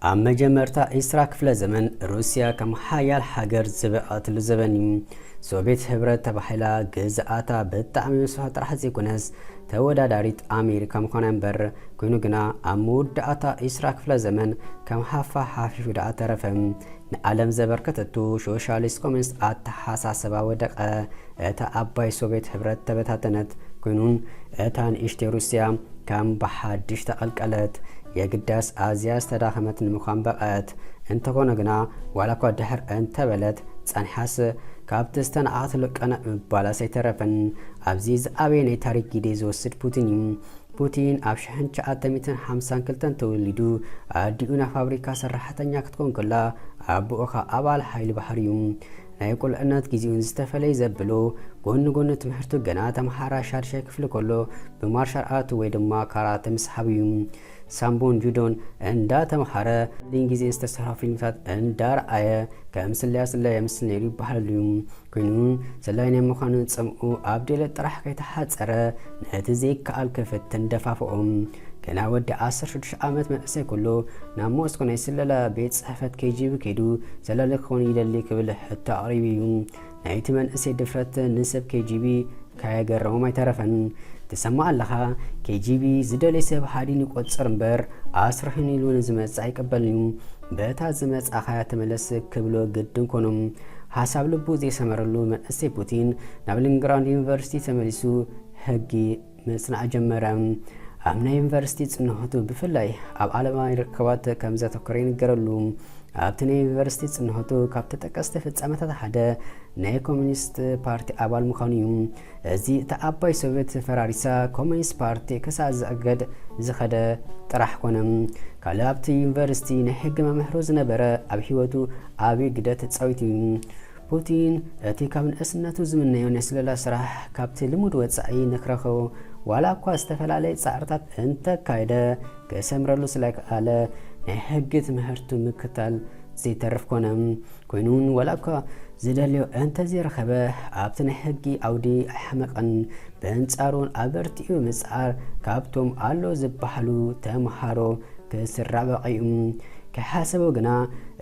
أما جمرتا إسرا كفلا زمن روسيا كم حيال حجر زبقات لزبني سوفيت هبرة تبحلا جزءاتا بالتعميم مسوحات راح يكونس تودا داريت أمريكا مخانن بر كونو جنا أمود داتا إسرا كفلا زمن كم حافا حافي داتا رفم نعلم زبركتتو شوشاليست كومنست حساسبا ودقة اتا أباي سوفيت هبرة تبتاتنت كونون اتان إشتي روسيا كم بحادش تقلقلت يقداس آزيا استداخمت المخان بقات انت كونا قنا ولاكو دحر انت بلد تسانحاس كابتستان عاطلق انا بالا سيترفن ابزيز ابيني تاريك جديز وسد بوتين ابشحن شعاتميتن 50 كلتن توليدو اديونا فابريكا سرحتنيا كتكون كلا ابوخا ابال حيل بحريوم نايقول انات كيزيون زتفلي زبلو غون تمحرتو غنا تمحارا شارشا كفل كله بمارشال ارت ويدما كارات مسحبيوم سامبون جودون اندا تمحاره لينجيزي استسرا فيلمات اندار ايه كمسليا سلا يمسل نيري بحاليوم كينون سلاينه مخانو صمقو ابديل طرح كيتحصره نتزي كال كفتن دفافهم كنا ود 16 عامت منسي كله ناموس كنا يسللا بيت صحفت كيجيب كيدو سلالك خون يدلي كبل حتى قريبيوم نايت منسي دفرت نسب كيجيبي كايغرو ما يترفن تسمع لها كيجيبي زدلي سب حادين يقصر امبر 10 يلون زمص አይቀበልኙም በታ زمص አخያ ተመለስ ክብሎ ግድን ኮኖም ሐሳብ ልቡ ዘ ሰመረሉ መንእሴ ፑቲን ናብሊንግራንድ ዩኒቨርሲቲ ተመሊሱ ህጊ መስናዕ ጀመረም አምና ዩኒቨርሲቲ ጽንሆቱ ብፍላይ አብ ዓለማዊ ርከባት ከምዘ ተኮረ ይነገረሉ አብትነ ዩኒቨርሲቲ ጽንሆቱ ካብ ተጠቀስተ ፍጻመታት ሓደ ናይ ኮሙኒስት ፓርቲ አባል ምዃኑም እዚ ተአባይ ሶቪየት ፈራሪሳ ኮሙኒስት ፓርቲ ከሳዘገድ ዝኸደ ጥራሕ ኮነም ካልአብቲ ዩኒቨርሲቲ ናይ ሕግ መምህሮ ዝነበረ ኣብ ህይወቱ ኣብ ግደት ጻዊቱ ፑቲን እቲ ካብ ንእስነቱ ዝምነዮ ነስለላ ስራሕ ካብቲ ልሙድ ወጻኢ ንክረኸው ዋላ እኳ ዝተፈላላይ ጻዕርታት እንተ ካይደ ከሰምረሉ ስለካለ ናይ ሕግ ትምህርቱ ምክታል ዘይተርፍ ኮነም ኮይኑን ዋላ እኳ ዝደልዮ እንተ ዝረኸበ ኣብቲ ናይ ሕጊ ኣውዲ ኣሕመቐን በንጻሩን ኣበርቲኡ ምጽዓር ካብቶም ኣሎ ዝበሃሉ ተምሃሮ ክስራዕ በቒኡ كحاسبو غنا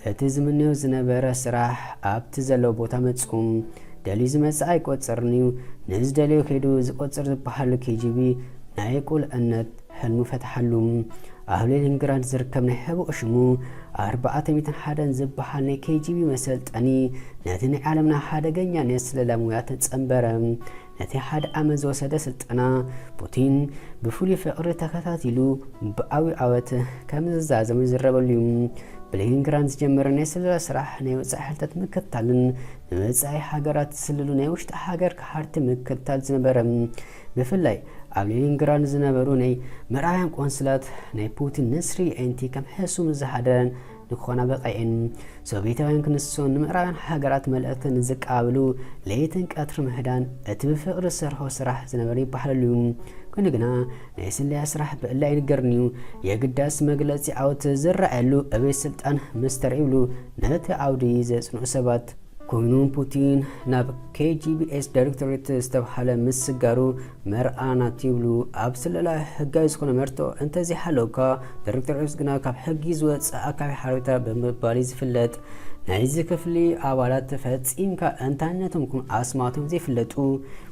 اتزمنيو زنبره سراح ابت زلو بوتا مصوم دليز مساي قصرنيو نز دليو كيدو زقصر زبحالو كيجيبي نايقول انت حلم فتحلوم اهلين غراند زركبنا حبو اشمو 400 حدن زبحال كيجيبي مسلطني نتني عالمنا حدغنيا نسللمويا تصنبرم نتي حد امز وسد سلطنا بوتين بفولي فقر تكاتاتيلو باوي عوت كمزازم يزربليوم بلينغراند جمرنا يسل سراح ني وصحلتت مكتالن نمصاي حاجرات سللو ني وشت حاجر كحرت مكتال زنبرم بفلاي بلينغراند زنبرو ني مرايان قنصلات ني بوتين نسري انتي كم حسوم زحدن نخونا بقاين سوفيتاوين كنسون مرايان حاجرات ملأتن زقابلو ليتن قطر مهدان اتبفقر سرحو سراح زنبري بحللوم كنغنا نيسلي اسراح بلا ينغرنيو يغداس مغلصي عوت زرعلو ابي سلطان مستريبلو نت عودي زصنو سبات كونون بوتين ناب KGBS دايركتوريت استبحاله مسغارو مرآنا تيبلو ابسللا حغايز كون مرتو انتزي حلوكا دايركتوريس غنا كاب حغيز وصا اكاي حريتا بمباليز فلت نايز كفلي አባላት ፈጽምካ እንታነቱም ኩን አስማቱም ዘፍለጡ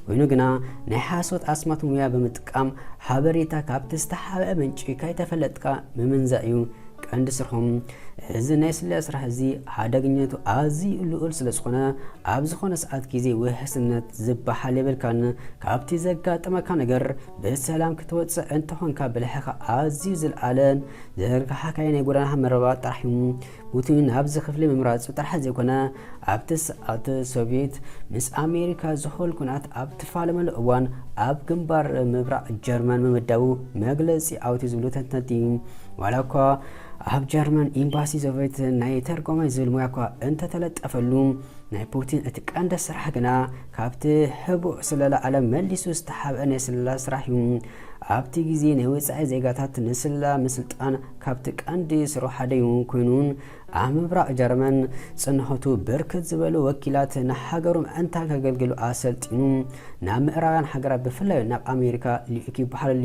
ወይኑ ግና ነሐሶት አስማቱም ያ በመጥቀም ሐበሬታ ካብተስተሐበ መንጪ ካይተፈለጥካ መመንዛዩ ቀንድ ስርሁም እዚ ነስለ ስራሕ እዚ ሓደግነቱ አዚ ልኡል ስለዝኾነ ኣብ ዝኾነ ሰዓት ግዜ ወህስነት ዝበሃል ይብልካን ካብቲ ዘጋጠመካ ነገር በሰላም ክትወፅእ እንተኾንካ ብልሕኻ አዚ ዝልዓለን ዘርካሓካይ ናይ ጎዳና መረባ ጥራሕዩ ፑቲን ኣብዚ ክፍሊ ምምራጽ ጥራሕ ዘይኮነ ኣብቲ ሰዓት ሶቪየት ምስ ኣሜሪካ ዝሆል ኩናት ኣብ ተፋለመሉ እዋን ኣብ ግንባር ምብራቅ ጀርመን መመደቡ መግለጺ ኣውቲ ዝብሉ ተንተንቲ ዋላ እኳ ኣብ ጀርመን ኤምባሲ ሶቪየት ናይ ተርጎማይ ዝብል ሙያኳ እንተ ተለጠፈሉ ናይ ፑቲን እቲ ቀንደ ስራሕ ግና ካብቲ ህቡእ ስለላ ዓለም መሊሱ ዝተሓብአ ናይ ስለላ ስራሕ እዩ ኣብቲ ግዜ ናይ ወጻኢ ዜጋታት ንስላ ምስልጣን ካብቲ ቀንዲ ስራሕ ሓደ ኮይኑ ኣብ ምብራቕ ጀርመን ጽንሖቱ ብርክት ዝበሉ ወኪላት ንሓገሮም እንታ ከገልግሉ ኣሰልጢኑ ናብ ምዕራባውያን ሃገራት ብፍላይ ናብ ኣሜሪካ ልኡክ ይበሓሉ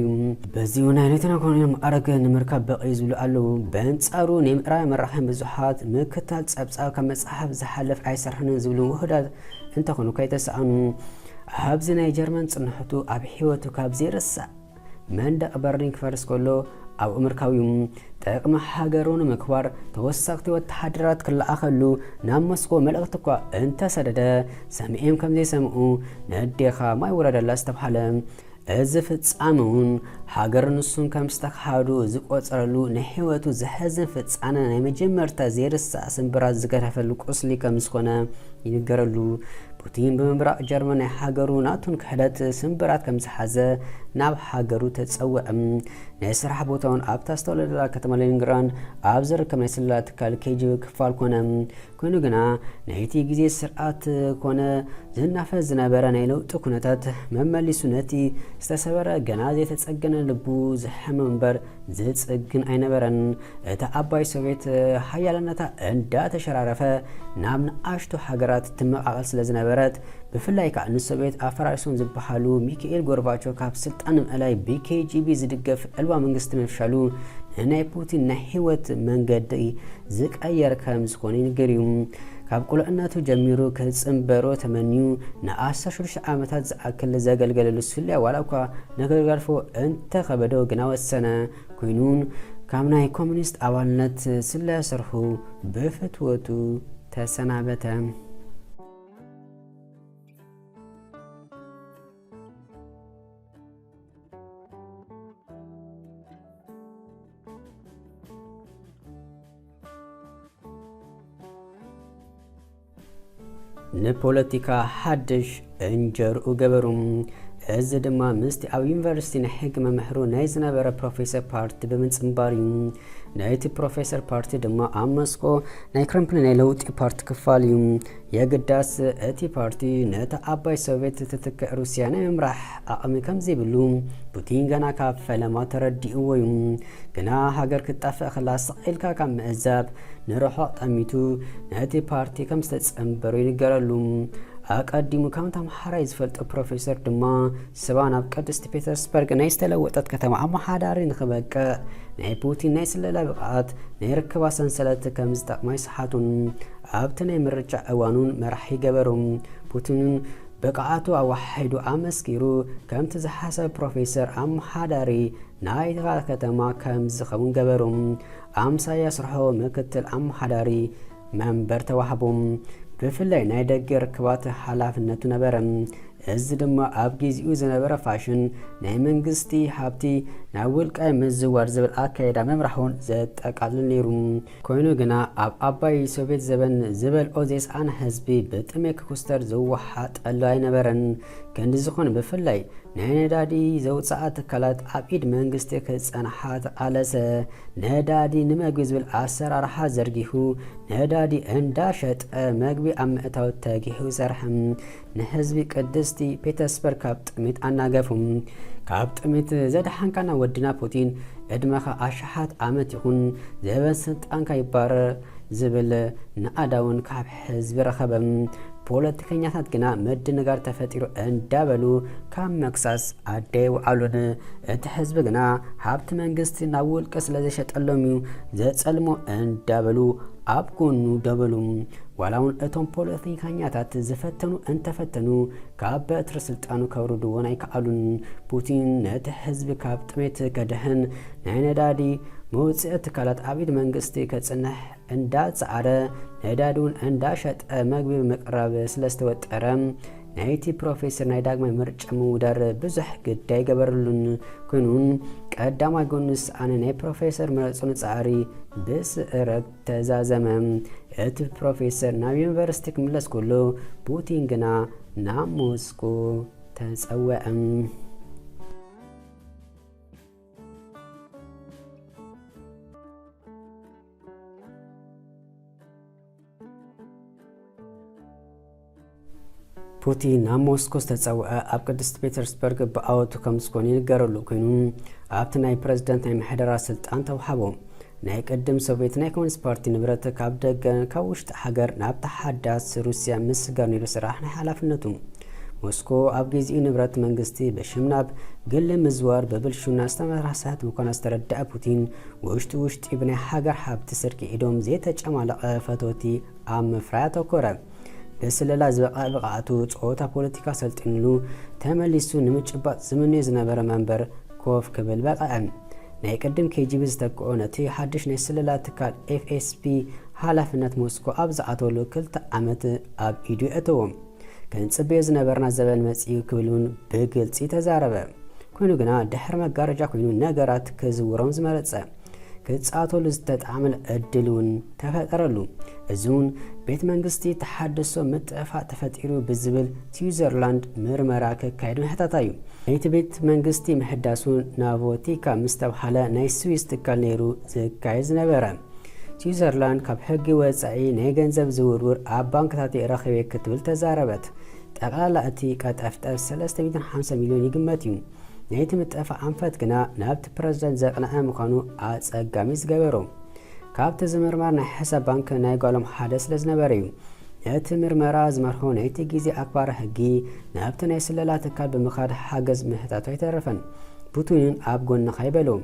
በዚ ናይ ሌተና ኮሎኔል ማዕረግ ንምርካብ በቒ ዝብሉ ኣለዉ በንጻሩ ናይ ምዕራባውያን መራሕን ብዙሓት ምክታል ጸብጻብ ካብ መጽሓፍ ዝሓለፍ ኣይሰርሕን ዝብሉ ውህዳት እንተኾኑ ከይተሰኣኑ ኣብዚ ናይ ጀርመን ጽንሖቱ ኣብ ሕይወቱ ካብ ዘይርሳዕ መንደቕ በርሊን ክፈርስ ከሎ ኣብ ምርካብ ጠቅሚ ሃገሩን ምክባር ተወሳኽቲ ወተሓደራት ክለኣኸሉ ናብ ሞስኮ መልእኽቲ እኳ እንተሰደደ ሰሚዖም ከም ዘይሰምዑ ነዴኻ ማይ ወረደላ ዝተባሃለ እዚ ፍጻሜ እውን ሃገር ንሱን ከም ዝተካሃዱ ዝቆፀረሉ ንሕይወቱ ዝሕዝን ፍጻመ ናይ መጀመርታ ዘይርሳዕ ስንብራት ዝገደፈሉ ቁስሊ ከም ዝኾነ ይንገረሉ ፑቲን ብምብራቕ ጀርመን ናይ ሃገሩ ናቱን ክሕደት ስንብራት ከም ዝሓዘ ናብ ሃገሩ ተፀውዐ ናይ ስራሕ ቦታውን ኣብታ ዝተወለደላ ከተማ ሌኒንግራድ ኣብ ዝርከብ ናይ ስለላ ትካል KGB ክፋል ኮነ ኮይኑ ግና ናይቲ ግዜ ስርዓት ኮነ ዝናፈስ ዝነበረ ናይ ለውጢ ኩነታት መመሊሱ ነቲ ዝተሰበረ ገና ዘይተፀገነ ልቡ ዝሕመም እምበር ዝፅግን ኣይነበረን እታ ኣባይ ሶቪየት ሓያልነታ እንዳተሸራረፈ ናብ ንኣሽቱ ሃገራት ትመቃቐል ስለዝነበረት ብፍላይ ከዓ ንሶቪየት ኣፈራሪሶም ዝበሃሉ ሚካኤል ጎርባቾቭ ካብ ስልጣን ምዕላይ ብKGB ዝድገፍ ዕልባ መንግስቲ ምፍሻሉ ናይ ፑቲን ናይ ህይወት መንገዲ ዝቀየር ከም ዝኾነ ይንገር እዩ ካብ ቁልዕነቱ ጀሚሩ ክጽምበሮ ተመንዩ ን16 ዓመታት ዝኣክል ዘገልገለሉ ስልያ ዋላ እኳ ነገርጋልፎ እንተኸበዶ ግና ወሰነ ኮይኑን ካብ ናይ ኮሙኒስት ኣባልነት ስልያ ሰርሑ ብፍትወቱ ተሰናበተ ንፖለቲካ ሓድሽ እንጀርኡ ገበሩ እዚ ድማ ምስቲ ኣብ ዩኒቨርሲቲ ናይ ሕጊ መምህሩ ናይ ዝነበረ ፕሮፌሰር ፓርቲ ብምንጽምባር እዩ ናይቲ ፕሮፌሰር ፓርቲ ድማ ኣብ ሞስኮ ናይ ክረምፕል ናይ ለውጢ ፓርቲ ክፋል እዩ የግዳስ እቲ ፓርቲ ነታ ኣባይ ሶቪየት ትትክዕ ሩስያ ናይ ምምራሕ ኣቕሚ ከም ዘይብሉ ፑቲን ገና ካብ ፈለማ ተረዲእዎ እዩ ግና ሃገር ክጣፍእ ከላ ስቕኢልካ ካብ ምዕዛብ ንርሑቕ ጠሚቱ ነቲ ፓርቲ ከም ዝተጸምበሩ ይንገረሉ ኣቀዲሙ ከም ተምሃራይ ዝፈልጦ ፕሮፌሰር ድማ ሰባ ናብ ቅድስቲ ፔተርስበርግ ናይ ዝተለወጠት ከተማ ኣመሓዳሪ ንኽበቅዕ ናይ ፑቲን ናይ ስለላ ብቕዓት ናይ ርክባ ሰንሰለት ከም ዝጠቕማ ይስሓቱን ኣብቲ ናይ ምርጫ እዋኑን መራሒ ገበሮም ፑቲን ብቕዓቱ ኣዋሓይዱ ኣመስኪሩ ከምቲ ዝሓሰብ ፕሮፌሰር ኣመሓዳሪ ናይታ ከተማ ከም ዝኸውን ገበሮም ኣምሳያ ስርሖ ምክትል ኣመሓዳሪ መንበር ተዋህቦም ብፍላይ ናይ ደገ ርክባት ሓላፍነቱ ነበረ እዚ ድማ ኣብ ግዚኡ ዝነበረ ፋሽን ናይ መንግስቲ ሃብቲ ናብ ውልቃይ ምዝዋር ዝብል ኣካይዳ መምራሑን ዘጠቃልል ነይሩ ኮይኑ ግና ኣብ ኣባይ ሶቪየት ዘበን ዝበልኦ ዘይሰኣነ ህዝቢ ብጥሜ ክኩስተር ዝወሓጠሉ ኣይነበረን ክንዲ ዝኾነ ብፍላይ ናይ ነዳዲ ዘውፅኣ ትካላት ኣብ ኢድ መንግስቲ ክፀንሓ ተቃለሰ ነዳዲ ንምግቢ ዝብል ኣሰራርሓ ዘርጊሑ ነዳዲ እንዳሸጠ መግቢ ኣብ ምእታው ተጊሑ ይሰርሕ ንህዝቢ ቅድስቲ ፔተርስበርግ ካብ ጥሜት ኣናገፉም ካብ ጥሜት ዘድሓንካና ወድና ፑቲን ዕድመኻ ኣሽሓት ዓመት ይኹን ዘበን ስልጣንካ ይባረር ዝብል ንኣዳውን ካብ ህዝቢ ረኸበ ፖለቲከኛታት ግና ምድንጋር ተፈጢሩ እንዳበሉ ካብ መክሳስ ኣደይ ውዓሉን እቲ ህዝቢ ግና ሃብቲ መንግስቲ ናብ ውልቀ ስለዘሸጠሎም እዩ ዘጸልሞ እንዳበሉ ኣብ ጎኑ ደበሉ ዋላውን እቶም ፖለቲከኛታት ዝፈተኑ እንተፈተኑ ካብ በትሪ ስልጣኑ ከውርድዎን ኣይከኣሉን ፑቲን ነቲ ህዝቢ ካብ ጥሜት ከድህን ናይ ነዳዲ መውፅኢ ትካላት ኣብ ኢድ መንግስቲ ከጽንሕ እንዳፀዓረ ነዳዲውን እንዳሸጠ መግቢ ምቅራብ ስለዝተወጠረ ናይቲ ፕሮፌሰር ናይ ዳግማይ ምርጫ ምውዳር ብዙሕ ግዳይ ገበረሉን ኮይኑን ቀዳማይ ጎንስ ኣነ ናይ ፕሮፌሰር መረፁን ፃዕሪ ብስዕረት ተዛዘመ እቲ ፕሮፌሰር ናብ ዩኒቨርሲቲ ክምለስ ከሎ ፑቲን ግና ናብ ሞስኮ ተፀወዐ ፑቲን ናብ ሞስኮ ዝተፀውዐ ኣብ ቅድስቲ ፔተርስበርግ ብኣወቱ ከም ዝኾነ ይንገረሉ ኮይኑ ኣብቲ ናይ ፕረዚደንት ናይ ምሕደራ ስልጣን ተዋሂቦ ናይ ቅድም ሶቪየት ናይ ኮሚኒስት ፓርቲ ንብረት ካብ ደገን ካብ ውሽጢ ሃገር ናብ ተሓዳስ ሩስያ ምስጋር ነይሩ ስራሕ ናይ ሓላፍነቱ ሞስኮ ኣብ ጊዜኡ ንብረት መንግስቲ በሽምናብ ግል ምዝዋር በብልሹና ዝተመራሳት ምኳና ዝተረዳእ ፑቲን ውሽጢ ብናይ ሃገር ሓብቲ ስርቂ ኢዶም ዘይተጨማለቐ ፈተውቲ ኣብ ምፍራይ ኣተኮረ በስለላ ዝበቃ ብቃዕቱ ፆታ ፖለቲካ ሰልጢንሉ ተመሊሱ ንምጭባጥ ዝምንዮ ዝነበረ መንበር ኮፍ ክብል በቃ ናይ ቅድም KGB ዝተክኦ ነቲ ሓድሽ ናይ ስለላ ትካል FSB ሓላፍነት ሞስኮ ኣብ ዝኣተወሉ 2 ዓመት ኣብ ኢዱ እተዎም ከንጽበየ ዝነበርና ዘበን መጽኡ ክብሉን ብግልጽ ተዛረበ ኮይኑ ግና ድሕሪ መጋረጃ ኮይኑ ነገራት ከዝውሮም ዝመረጸ ክጻተሉ ዝተጣመለ እድሉን ተፈጠረሉ እዙን ቤት መንግስቲ ተሓድሶ ምጥፋእ ተፈጢሩ ብዝብል ስዊዘርላንድ ምርመራ ከካይድ ምሕታታዩ ናይቲ ቤት መንግስቲ ምሕዳሱ ናቮቲካ ምስተብሓለ ናይ ስዊስ ትካል ነይሩ ዝካየድ ዝነበረ ስዊዘርላንድ ካብ ሕጊ ወጻኢ ናይ ገንዘብ ዝውውር ኣብ ባንክታት ረኺበ ክትብል ተዛረበት ጠቅላላ እቲ ቀጠፍጠፍ 350 ሚሊዮን ይግመት እዩ ናይቲ ምጥፋእ ኣንፈት ግና ናብቲ ፕረዚደንት ዘቕንዐ ምዃኑ ኣጸጋሚ ዝገበሮ ካብቲ ዝምርመር ናይ ሕሳብ ባንክ ናይ ጓሎም ሓደ ስለ ዝነበረ እዩ እቲ ምርመራ ዝመርሖ ናይቲ ግዜ ኣክባሪ ሕጊ ናብቲ ናይ ስለላ ትካል ብምኻድ ሓገዝ ምሕታቱ ኣይተረፈን ፑቲን ኣብ ጎንኻ ይበሎም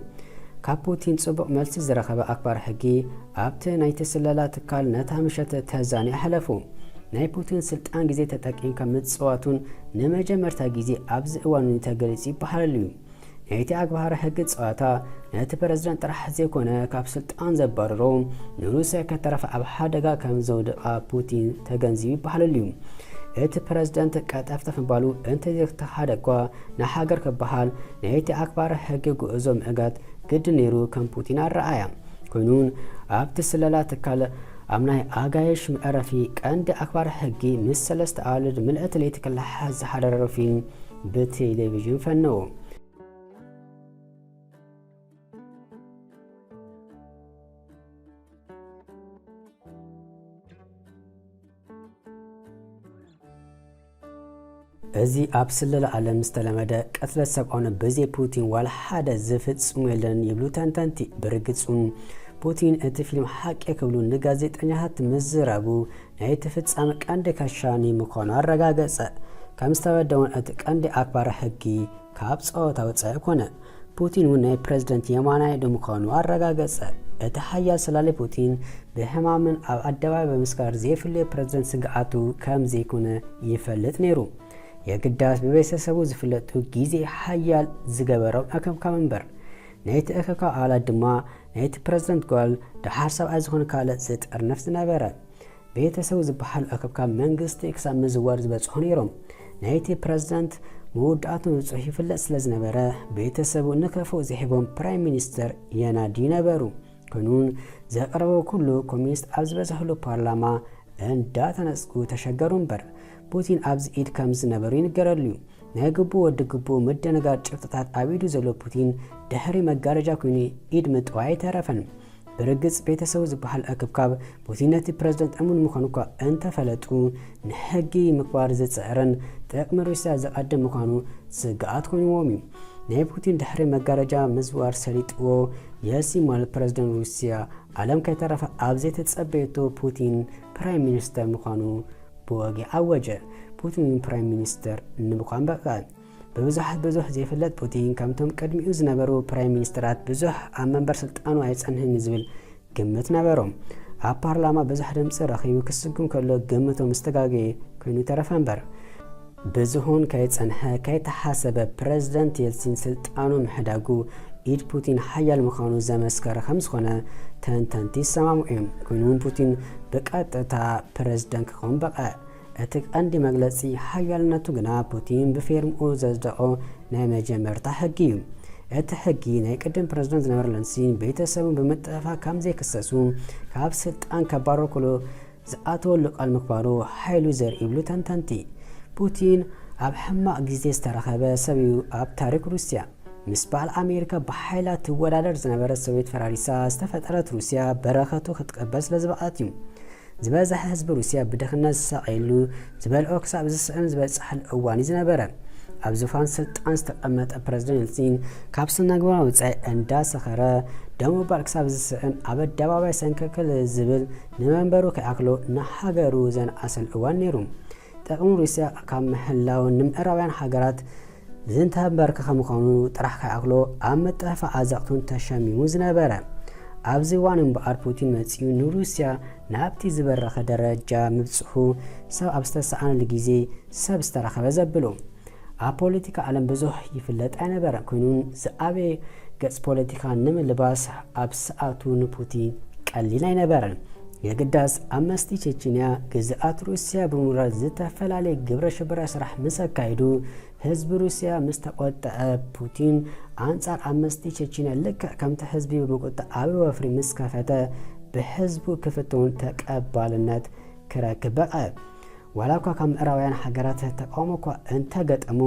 ካብ ፑቲን ጽቡቕ መልሲ ዝረኸበ ኣክባሪ ሕጊ ኣብቲ ናይቲ ስለላ ትካል ነታ ምሸት ተዛኒ ኣሕለፉ ናይ ፑቲን ስልጣን ግዜ ተጠቂምካ ምጽዋቱን ንመጀመርታ ግዜ ኣብዚ እዋን ተገሊጹ ይበሓል እዩ ናይቲ ኣክባሪ ሕጊ ጸዋታ ነቲ ፕረዚደንት ጥራሕ ዘይኮነ ካብ ስልጣን ዘባረሮ ንሩስያ ከተረፈ ኣብ ሓደጋ ከም ዘውድቓ ፑቲን ተገንዚቡ ይበሓል እዩ እቲ ፕረዚደንት ቀጠፍተፍ ባሉ እንተዘይተሓደጓ ንሃገር ክበሃል ናይቲ ኣክባሪ ሕጊ ጉዕዞ ምዕጋት ግድ ነይሩ ከም ፑቲን ኣረኣያ ኮይኑን ኣብቲ ስለላ ትካል ኣብ ናይ ኣጋይሽ ምዕረፊ ቀንዲ ኣክባሪ ሕጊ ምስ 3 ኣዋልድ ምልእቲ ለይቲ ክላሓዝ ዝሓደረ ፊልም ብቴሌቪዥን ፈነዎ እዚ ኣብ ስለላ ዓለም ዝተለመደ ቀትለት ሰብኣውነ በዚ ፑቲን ዋላ ሓደ ዝፍጽሙ የለን ይብሉ ተንተንቲ ብርግጹን ፑቲን እቲ ፊልም ሓቂ ክብሉ ንጋዜጠኛታት ምዝራቡ ናይ ተፈጻሚ ቀንዲ ካሻኒ ምዃኑ ኣረጋገጸ ከም ዝተበደወን እቲ ቀንዲ ኣክባሪ ሕጊ ካብ ጸወታ ወጻኢ ኮነ ፑቲን ናይ ፕረዚደንት የማናይ ምዃኑ ኣረጋገጸ እቲ ሓያል ሰላሊ ፑቲን ብሕማምን ኣብ ኣደባባይ በምስካር ዘይፍለየ ፕረዚደንት ስግኣቱ ከም ዘይኮነ ይፈልጥ ነይሩ የግዳስ በቤተሰቡ ዝፍለጡ ጊዜ ሓያል ዝገበሮም ኣከምካም እምበር ናይቲ እከካ ኣባላት ድማ ናይቲ ፕረዚደንት ጓል ድሓር ሰብኣይ ዝኾነ ካልእ ዝጠርነፍ ዝነበረ ቤተሰቡ ዝበሃል ኣከምካም መንግስቲ ክሳብ ምዝዋር ዝበጽሑ ነይሮም ናይቲ ፕረዚደንት መወዳእቱ ንጹህ ይፍለጥ ስለ ዝነበረ ቤተሰቡ ንከፍኡ ዝሂቦም ፕራይም ሚኒስተር የናዲ ነበሩ ኮይኑን ዘቕረበ ኩሉ ኮሚኒስት ኣብ ዝበዝሕሉ ፓርላማ እንዳተነጽጉ ተሸገሩ እምበር ፑቲን ኣብዚ ኢድ ከም ዝነበሩ ይንገረሉ ናይ ግቡ ወዲ ግቡ ምድንጋር ጭብጥታት ኣብ ኢዱ ዘሎ ፑቲን ድሕሪ መጋረጃ ኮይኑ ኢድ ምጥዋይ ኣይተረፈን ብርግጽ ቤተሰቡ ዝበሃል ኣክብካብ ፑቲን ነቲ ፕረዚደንት እሙን ምዃኑ እኳ እንተፈለጡ ንሕጊ ምክባር ዝፅዕርን ጥቕሚ ሩስያ ዘቐድም ምዃኑ ስግኣት ኮይኑዎም እዩ ናይ ፑቲን ድሕሪ መጋረጃ ምዝዋር ሰሊጥዎ የሲማል ፕረዚደንት ሩስያ ዓለም ከይተረፈ ኣብ ዘይተጸበየቶ ፑቲን ፕራይም ሚኒስተር ምዃኑ ብወጊ ኣወጀ ፑቲን ፕራይም ሚኒስተር ንምዃን በቃ ብዙሕ ዘይፍለጥ ፑቲን ከምቶም ቀድሚኡ ዝነበሩ ፕራይም ሚኒስተራት ብዙሕ ኣብ መንበር ስልጣኑ ኣይጸንህን ዝብል ግምት ነበሮም ኣብ ፓርላማ ብዙሕ ድምፂ ረኺቡ ክስጉም ከሎ ግምቶም ምስተጋገየ ኮይኑ ተረፈ እምበር ብዙሁን ከይጸንሐ ከይተሓሰበ ፕረዚደንት የልሲን ስልጣኑ ምሕዳጉ ኢድ ፑቲን ሓያል ምዃኑ ዘመስከረ ከም ዝኾነ ተንተንቲ ይሰማምዑ እዮም ኮይኑን ፑቲን ብቀጥታ ፕረዚደንት ክኸውን በቃ እቲ ቀንዲ መግለጺ ሓያልነቱ ግና ፑቲን ብፌርምኡ ዘጽደቆ ናይ መጀመርታ ሕጊ እዩ እቲ ሕጊ ናይ ቅድም ፕረዚደንት ዝነበረ ለንሲን ቤተሰቡን ብምጥፋእ ከም ዘይክሰሱ ካብ ስልጣን ከባረሩ ኩሉ ዝኣተወሉ ቃል ምክባሩ ሓይሉ ዘርኢ ይብሉ ተንተንቲ ፑቲን ኣብ ሕማቕ ግዜ ዝተረኸበ ሰብ እዩ ኣብ ታሪክ ሩስያ ምስ በዓል ኣሜሪካ ብሓይላ ትወዳደር ዝነበረ ሶቪየት ፈራሪሳ ዝተፈጠረት ሩስያ በረኸቱ ክትቀበል ስለ ዝበቓት እዩ ዝበዝሐ ህዝቢ ሩስያ ብድኽነት ዝሳቀየሉ ዝበልዖ ክሳብ ዝስዕን ዝበፅሐል እዋን ዝነበረ ኣብ ዝፋን ስልጣን ዝተቐመጠ ፕረዚደንት ኤልሲን ካብ ስነግባር ወጻኢ እንዳሰኸረ ደሞ ባል ክሳብ ዝስእን ኣብ ኣደባባይ ሰንከክል ዝብል ንመንበሩ ከይኣክሎ ንሃገሩ ዘንኣሰል እዋን ነይሩ። ጥቕሚ ሩስያ ካብ ምህላው ንምዕራባውያን ሃገራት ዝንተበርከኸ ምዃኑ ጥራሕ ከይኣክሎ ኣብ መጠፋ ኣዛቕቱን ተሸሚሙ ዝነበረ ኣብዚ እዋን እምበኣር ፑቲን መፂኡ ንሩስያ ናብቲ ዝበረኸ ደረጃ ምብፅሑ ሰብ ኣብ ዝተሰኣነሉ ግዜ ሰብ ዝተረኸበ ዘብሎ ኣብ ፖለቲካ ዓለም ብዙሕ ይፍለጥ ኣይነበረ ኮይኑን ዝኣበየ ገጽ ፖለቲካ ንምልባስ ኣብ ሰዓቱ ንፑቲን ቀሊል ኣይነበረን። የግዳስ ኣብ መስቲ ቼችንያ ግዝኣት ሩስያ ብምውራድ ዝተፈላለየ ግብረ ሽብረ ስራሕ ምስ ኣካይዱ ህዝቢ ሩስያ ምስ ተቆጠዐ ፑቲን ኣንጻር ኣብ መስቲ ቼችንያ ልክዕ ከምቲ ህዝቢ ብምቁጣዕ ኣብ ወፍሪ ምስ ከፈተ ብህዝቡ ክፍትውን ተቀባልነት ክረክብ በቐ። ዋላ እኳ ካብ ምዕራባውያን ሃገራት ተቃውሞ እኳ እንተገጠሙ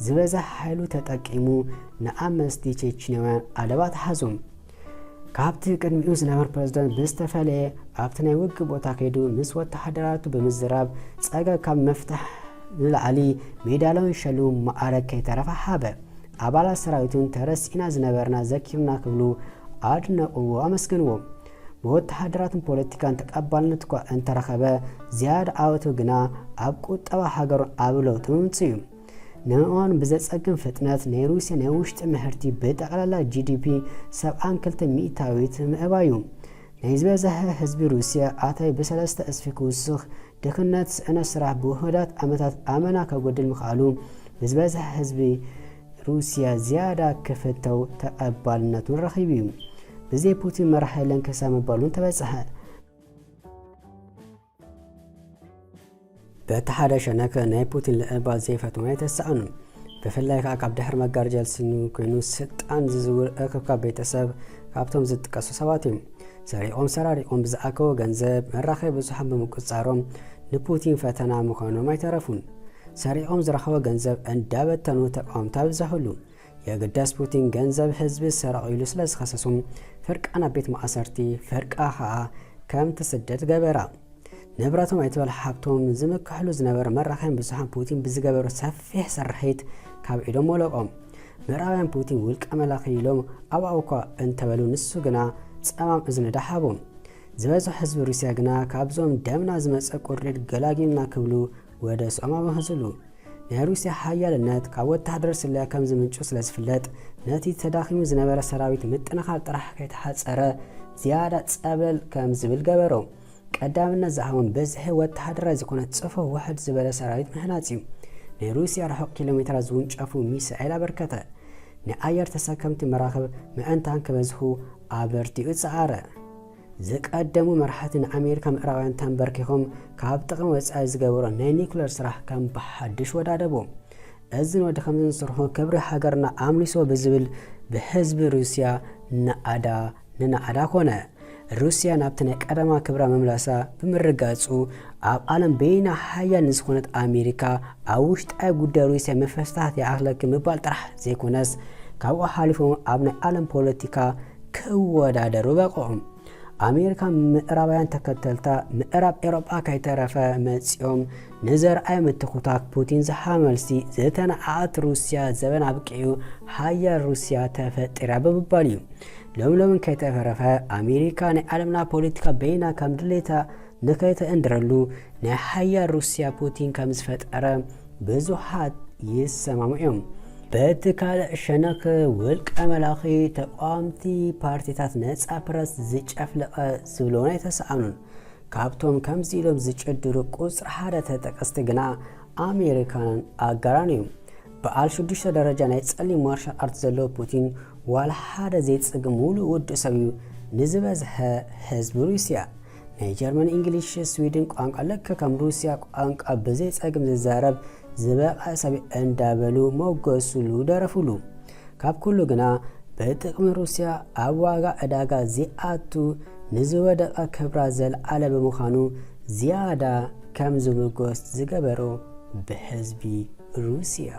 ዝበዝሕ ሓይሉ ተጠቂሙ ንኣብ መስቲ ቼችንያውያን ኣደባ ተሓዞም። ካብቲ ቅድሚኡ ዝነበረ ፕረዚደንት ብዝተፈለየ ኣብቲ ናይ ውግ ቦታ ከይዱ ምስ ወተሓደራቱ ብምዝራብ ፀገብ ካብ መፍትሕ ንላዕሊ ሜዳልያን ሸልም ማዕረግ ከይተረፈ ሓበ። ኣባላት ሰራዊቱን ተረሲእና ዝነበርና ዘኪርና ክብሉ ኣድነቕዎ ኣመስግንዎ። ብወተሓደራትን ፖለቲካን ተቀባልነት እኳ እንተረኸበ ዝያዳ ዓወቱ ግና ኣብ ቁጠባ ሃገሩ ኣብ ለውጢ ምምፅኡ እዩ። ንምእዋኑ ብዘጸግም ፍጥነት ናይ ሩስያ ናይ ውሽጢ ምህርቲ ብጠቕላላ ጂዲፒ 72 ሚእታዊት ምዕባዩ ናይ ዝበዝሐ ህዝቢ ሩስያ ኣታይ ብ3 እስፊ ክውስኽ ድኽነት ስእነ ስራሕ ብውህዳት ዓመታት ኣመና ከጎድል ምኽኣሉ ብዝበዝሐ ህዝቢ ሩስያ ዝያዳ ክፍተው ተቐባልነቱን ረኺቡ እዩ። ብዘይ ፑቲን መራሒ ክሳብ ምባሉን ተበፅሐ። በቲ ሓደ ሸነከ ናይ ፑቲን ልዕባል ዘይፈትዎ ኣይተሰኣኑ። ብፍላይ ከዓ ካብ ድሕሪ መጋረጃ ልስኑ ኮይኑ ስልጣን ዝዝውር እክብካብ ቤተሰብ ካብቶም ዝጥቀሱ ሰባት እዮም። ሰሪቆም ሰራሪቆም ብዝኣከቦ ገንዘብ መራኸቢ ብዙሓን ብምቁፃሮም ንፑቲን ፈተና ምዃኖም ኣይተረፉን። ሰሪቆም ዝረኸቦ ገንዘብ እንዳበተኑ ተቃውምታ ብዛሕሉ የግዳስ ፑቲን ገንዘብ ህዝቢ ሰረቕ ኢሉ ስለ ዝኸሰሱም ፍርቃ ናብ ቤት ማእሰርቲ ፍርቃ ከዓ ከም ትስደድ ገበራ። ንብረቶም ኣይትበል ሓብቶም ዝምክሕሉ ዝነበረ መራኸቢ ብዙሓን ፑቲን ብዝገበሩ ሰፊሕ ስርሒት ካብ ኢዶም ወለቆም። ምዕራባውያን ፑቲን ውልቀ መላኺ ኢሎም ኣብኡ እኳ እንተበሉ ንሱ ግና ጸማም እዝኒ ዳሓቦም። ዝበዝሑ ህዝቢ ሩስያ ግና ካብዞም ደምና ዝመፀ ቁርዴት ገላጊልና ክብሉ ወደ ስኦም ኣመህዝሉ። ናይ ሩስያ ሓያልነት ካብ ወተሃደር ስለያ ከም ዝምንጩ ስለ ዝፍለጥ ነቲ ተዳኺሙ ዝነበረ ሰራዊት ምጥንኻር ጥራሕ ከይተሓፀረ ዝያዳ ፀበል ከም ዝብል ገበሮ። ቀዳምነት ዝሃቦም በዝሒ ወተሃደራዊ ዝኾነ ጽፎ ውሕድ ዝበለ ሰራዊት ምህናፅ እዩ። ናይ ሩስያ ርሑቕ ኪሎ ሜትራት ዝውንጨፉ ሚሳኤል ኣበርከተ። ናይ ኣየር ተሰከምቲ መራኸብ ምእንታን ክበዝሑ ኣበርቲኡ ጸዓረ። ዝቀደሙ መራሕቲ ንኣሜሪካ ምዕራባውያን ተንበርኪኾም ካብ ጥቕሚ ወፃኢ ዝገበሮ ናይ ኒኩለር ስራሕ ከም ብሓድሽ ወዳደቦ። እዚ ንወዲ ከምዚ ንስርሖ ክብሪ ሃገርና ኣምሊሶ ብዝብል ብህዝቢ ሩስያ ንናኣዳ ኮነ። ሩስያ ናብቲ ናይ ቀደማ ክብራ መምላሳ ብምርጋፁ ኣብ ዓለም በይና ሓያል ንዝኾነት ኣሜሪካ ኣብ ውሽጣዊ ጉዳይ ሩስያ መፈስታት ይኣኽለኪ ምባል ጥራሕ ዘይኮነስ ካብኡ ሓሊፎም ኣብ ናይ ዓለም ፖለቲካ ክወዳደሩ በቕዖም። ኣሜሪካ ምዕራባውያን ተከተልታ ምዕራብ ኤሮጳ ከይተረፈ መፂኦም ንዘርኣይ ምትኩታት ፑቲን ዝሓመልሲ ዝተነዓት ሩስያ ዘበን ኣብቂዑ ሓያል ሩስያ ተፈጢራ ብምባል እዩ። ሎምሎምን ከይተፈረፈ ኣሜሪካ ናይ ዓለምና ፖለቲካ በይና ከም ድሌታ ንከይተእንድረሉ ናይ ሓያል ሩስያ ፑቲን ከም ዝፈጠረ ብዙሓት ይሰማምዑም። በቲ ካልእ ሸነኽ ውልቀ መላኺ ተቃዋምቲ ፓርቲታት ነፃ ፕረስ ዝጨፍለቐ ዝብለውን ኣይተሰኣኑን። ካብቶም ከምዚ ኢሎም ዝጭድሩ ቁፅሪ ሓደ ተጠቀስቲ ግና ኣሜሪካን ኣጋራን እዮም። በዓል 6 ደረጃ ናይ ጸሊም ማርሻል ኣርት ዘለዎ ፑቲን ዋላ ሓደ ዘይፅግም ሙሉእ ውድእ ሰብ እዩ ንዝበዝሐ ህዝቢ ሩስያ። ናይ ጀርመን፣ እንግሊሽ፣ ስዊድን ቋንቋ ልክ ከም ሩስያ ቋንቋ ብዘይፀግም ዝዛረብ ዝበቃ ሰብ እንዳበሉ ሞገሱሉ ደረፉሉ። ካብ ኩሉ ግና በጥቅሚ ሩስያ ኣብ ዋጋ ዕዳጋ ዝኣቱ ንዝወደቐ ክብራ ዘለዓለ ብምዃኑ ዝያዳ ከም ዝምጎስ ዝገበሮ ብህዝቢ ሩስያ